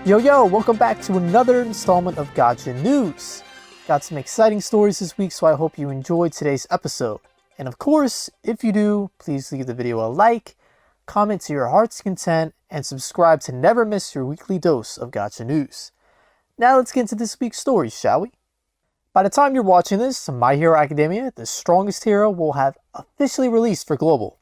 Yo, welcome back to another installment of Gacha News. Got some exciting stories this week, so I hope you enjoyed today's episode. And of course, if you do, please leave the video a like, comment to your heart's content, and subscribe to never miss your weekly dose of Gacha News. Now let's get into this week's stories, shall we? By the time you're watching this, My Hero Academia, The Strongest Hero, will have officially released for global.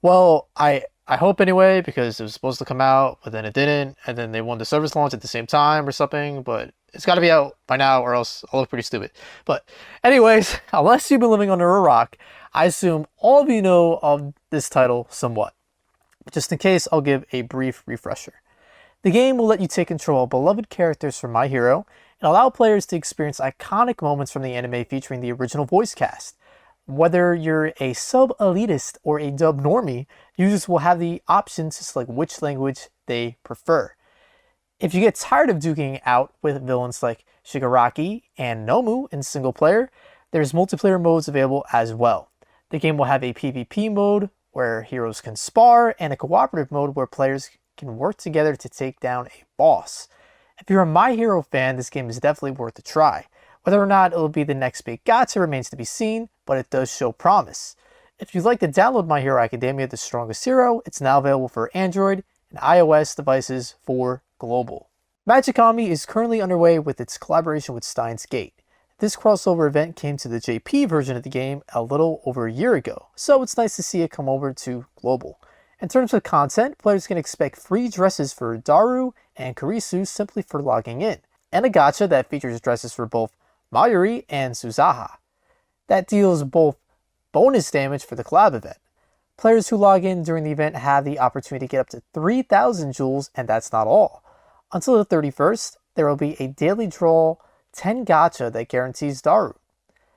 Well, I hope anyway, because it was supposed to come out, but then it didn't, and then they wanted the service launch at the same time or something, but it's got to be out by now or else I'll look pretty stupid. But anyways, unless you've been living under a rock, I assume all of you know of this title somewhat. Just in case, I'll give a brief refresher. The game will let you take control of beloved characters from My Hero and allow players to experience iconic moments from the anime featuring the original voice cast. Whether you're a sub-elitist or a dub normie, users will have the option to select which language they prefer. If you get tired of duking out with villains like Shigaraki and Nomu in single player, there's multiplayer modes available as well. The game will have a PvP mode where heroes can spar and a cooperative mode where players can work together to take down a boss. If you're a My Hero fan, this game is definitely worth a try. Whether or not it'll be the next big gacha remains to be seen, but it does show promise. If you'd like to download My Hero Academia The Strongest Hero, it's now available for Android and iOS devices for global. Magicami is currently underway with its collaboration with Steins Gate. This crossover event came to the JP version of the game a little over a year ago, so it's nice to see it come over to global. In terms of content, players can expect free dresses for Daru and Kurisu simply for logging in, and a gacha that features dresses for both Mayuri and Suzaha. That deals both bonus damage for the collab event. Players who log in during the event have the opportunity to get up to 3,000 jewels, and that's not all. Until the 31st, there will be a daily draw 10 gacha that guarantees Daru.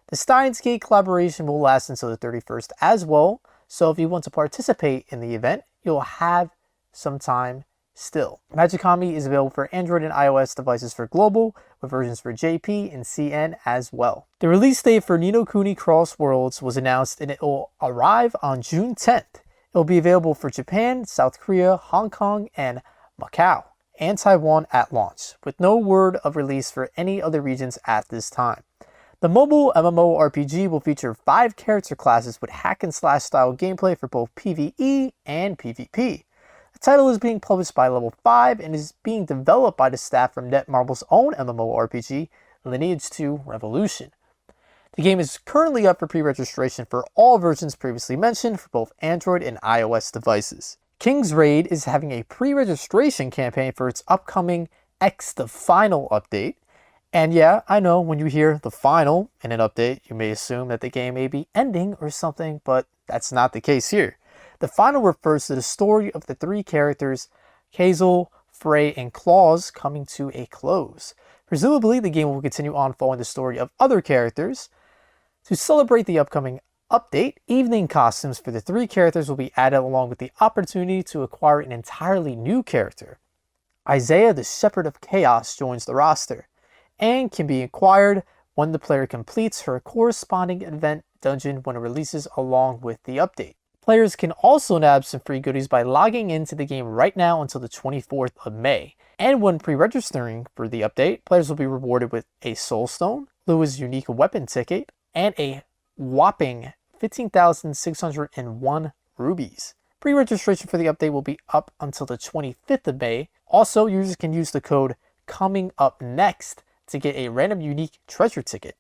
The Steins Gate collaboration will last until the 31st as well, so if you want to participate in the event, you'll have some time still. Magicami is available for Android and iOS devices for global, with versions for JP and CN as well. The release date for Ni no Kuni Cross Worlds was announced and it will arrive on June 10th. It will be available for Japan, South Korea, Hong Kong, and Macau, and Taiwan at launch, with no word of release for any other regions at this time. The mobile MMORPG will feature 5 character classes with hack and slash style gameplay for both PvE and PvP. The title is being published by Level 5 and is being developed by the staff from Netmarble's own MMORPG, Lineage 2 Revolution. The game is currently up for pre-registration for all versions previously mentioned for both Android and iOS devices. King's Raid is having a pre-registration campaign for its upcoming X the Final update. And yeah, I know when you hear the final in an update, you may assume that the game may be ending or something, but that's not the case here. The final refers to the story of the 3 characters, Hazel, Frey, and Claus coming to a close. Presumably, the game will continue on following the story of other characters. To celebrate the upcoming update, evening costumes for the 3 characters will be added along with the opportunity to acquire an entirely new character. Isaiah, the Shepherd of Chaos, joins the roster, and can be acquired when the player completes her corresponding event dungeon when it releases along with the update. Players can also nab some free goodies by logging into the game right now until the 24th of May. And when pre-registering for the update, players will be rewarded with a Soul Stone, Lua's unique weapon ticket, and a whopping 15,601 rubies. Pre-registration for the update will be up until the 25th of May. Also, users can use the code COMINGUPNEXT to get a random unique treasure ticket.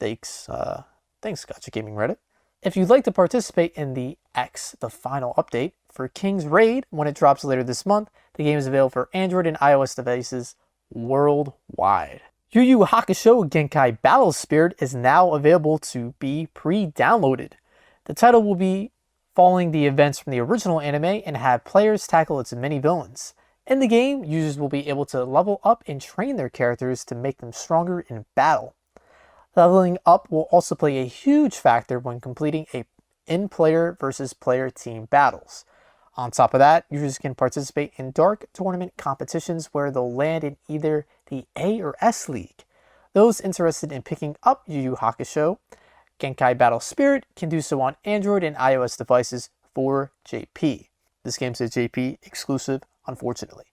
Thanks Gacha Gaming Reddit. If you'd like to participate in the X the Final update for King's Raid when it drops later this month, the game is available for Android and iOS devices worldwide. Yu Yu Hakasho Genkai Battle Spirit is now available to be pre-downloaded. The title will be following the events from the original anime and have players tackle its many villains. In the game, users will be able to level up and train their characters to make them stronger in battle. Leveling up will also play a huge factor when completing in-player versus player team battles. On top of that, users can participate in dark tournament competitions where they'll land in either the A or S League. Those interested in picking up Yu Yu Hakusho Genkai Battle Spirit can do so on Android and iOS devices for JP. This game's a JP exclusive, unfortunately.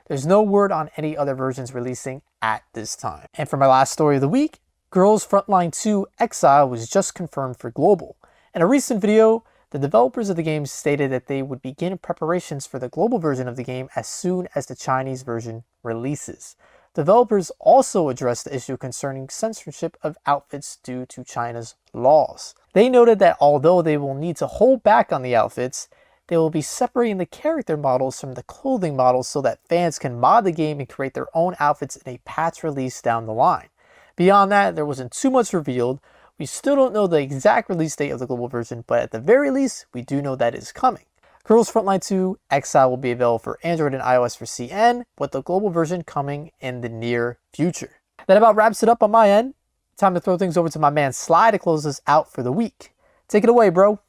There's no word on any other versions releasing at this time. And for my last story of the week, Girls Frontline 2 Exile was just confirmed for global. In a recent video, the developers of the game stated that they would begin preparations for the global version of the game as soon as the Chinese version releases. Developers also addressed the issue concerning censorship of outfits due to China's laws. They noted that although they will need to hold back on the outfits, they will be separating the character models from the clothing models so that fans can mod the game and create their own outfits in a patch release down the line. Beyond that, there wasn't too much revealed. We still don't know the exact release date of the global version, but at the very least, we do know that it is coming. Girls Frontline 2 Exile will be available for Android and iOS for CN, with the global version coming in the near future. That about wraps it up on my end. Time to throw things over to my man Sly to close us out for the week. Take it away, bro.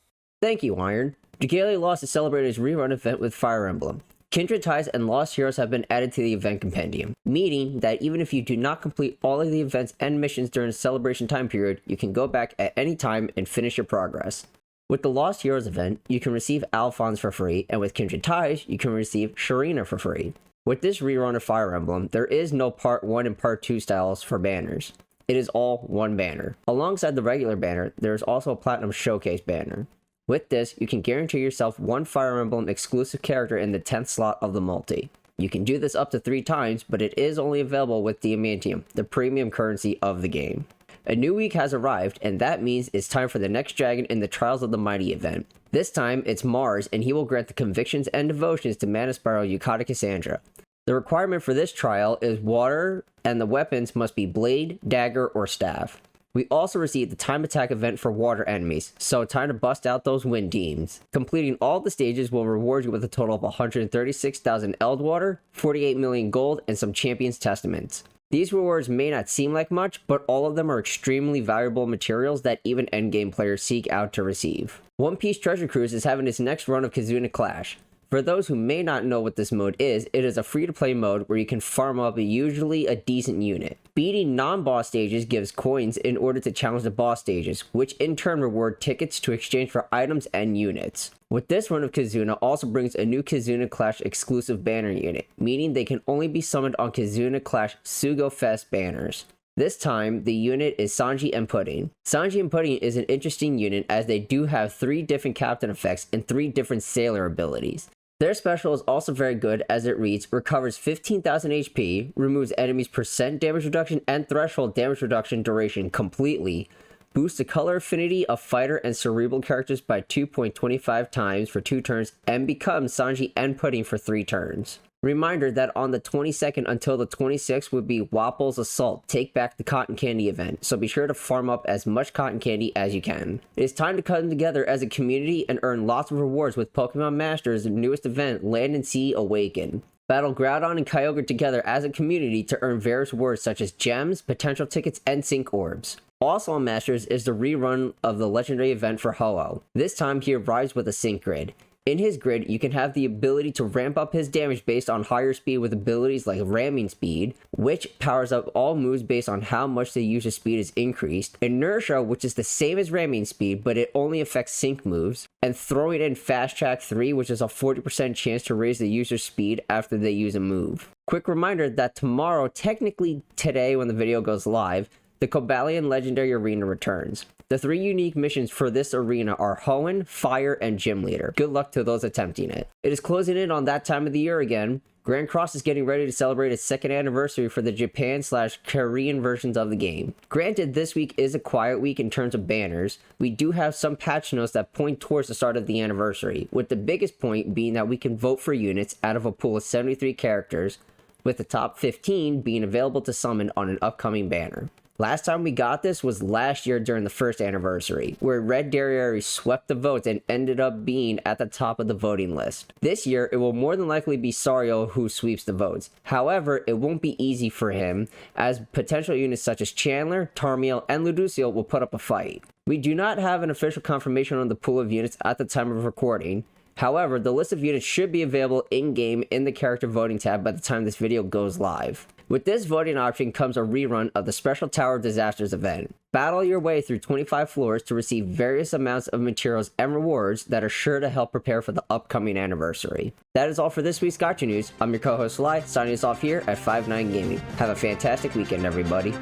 Thank you, Iron. Dragalia Lost is celebrating its rerun event with Fire Emblem. Kindred Ties and Lost Heroes have been added to the event compendium, meaning that even if you do not complete all of the events and missions during the celebration time period, you can go back at any time and finish your progress. With the Lost Heroes event, you can receive Alphonse for free, and with Kindred Ties, you can receive Sharina for free. With this rerun of Fire Emblem, there is no Part 1 and Part 2 styles for banners. It is all one banner. Alongside the regular banner, there is also a Platinum Showcase banner. With this, you can guarantee yourself one Fire Emblem exclusive character in the 10th slot of the multi. You can do this up to 3 times, but it is only available with Diamantium, the premium currency of the game. A new week has arrived, and that means it's time for the next dragon in the Trials of the Mighty event. This time, it's Mars, and he will grant the convictions and devotions to Mana Spiral Yukata Cassandra. The requirement for this trial is water, and the weapons must be blade, dagger, or staff. We also received the time attack event for water enemies, so time to bust out those wind teams. Completing all the stages will reward you with a total of 136,000 Eld Water, 48 million gold, and some Champion's Testaments. These rewards may not seem like much, but all of them are extremely valuable materials that even endgame players seek out to receive. One Piece Treasure Cruise is having its next run of Kizuna Clash. For those who may not know what this mode is, it is a free-to-play mode where you can farm up usually a decent unit. Beating non-boss stages gives coins in order to challenge the boss stages, which in turn reward tickets to exchange for items and units. With this run of Kizuna also brings a new Kizuna Clash exclusive banner unit, meaning they can only be summoned on Kizuna Clash Sugo Fest banners. This time, the unit is Sanji and Pudding. Sanji and Pudding is an interesting unit as they do have 3 different captain effects and 3 different sailor abilities. Their special is also very good as it reads, recovers 15,000 HP, removes enemies' percent damage reduction and threshold damage reduction duration completely, boosts the color affinity of fighter and cerebral characters by 2.25 times for 2 turns, and becomes Sanji and Pudding for 3 turns. Reminder that on the 22nd until the 26th would be Wapple's Assault, Take Back the Cotton Candy event, so be sure to farm up as much cotton candy as you can. It is time to come together as a community and earn lots of rewards with Pokemon Masters' newest event, Land and Sea Awaken. Battle Groudon and Kyogre together as a community to earn various rewards such as gems, potential tickets, and sync orbs. Also on Masters is the rerun of the legendary event for Ho-Oh. This time he arrives with a sync grid. In his grid, you can have the ability to ramp up his damage based on higher speed with abilities like Ramming Speed, which powers up all moves based on how much the user's speed is increased, Inertia, which is the same as Ramming Speed, but it only affects sync moves, and throwing in Fast Track 3, which is a 40% chance to raise the user's speed after they use a move. Quick reminder that tomorrow, technically today when the video goes live, the Cobalion Legendary Arena returns. The 3 unique missions for this arena are Hoenn, Fire, and Gym Leader. Good luck to those attempting it. It is closing in on that time of the year again. Grand Cross is getting ready to celebrate its 2nd anniversary for the Japan/Korean versions of the game. Granted, this week is a quiet week in terms of banners. We do have some patch notes that point towards the start of the anniversary, with the biggest point being that we can vote for units out of a pool of 73 characters, with the top 15 being available to summon on an upcoming banner. Last time we got this was last year during the 1st anniversary, where Red Dariari swept the votes and ended up being at the top of the voting list. This year, it will more than likely be Sario who sweeps the votes. However, it won't be easy for him, as potential units such as Chandler, Tarmiel, and Ludociel will put up a fight. We do not have an official confirmation on the pool of units at the time of recording. However, the list of units should be available in-game in the character voting tab by the time this video goes live. With this voting option comes a rerun of the Special Tower of Disasters event. Battle your way through 25 floors to receive various amounts of materials and rewards that are sure to help prepare for the upcoming anniversary. That is all for this week's Gacha News. I'm your co-host Lai, signing us off here at 5-9 Gaming. Have a fantastic weekend, everybody.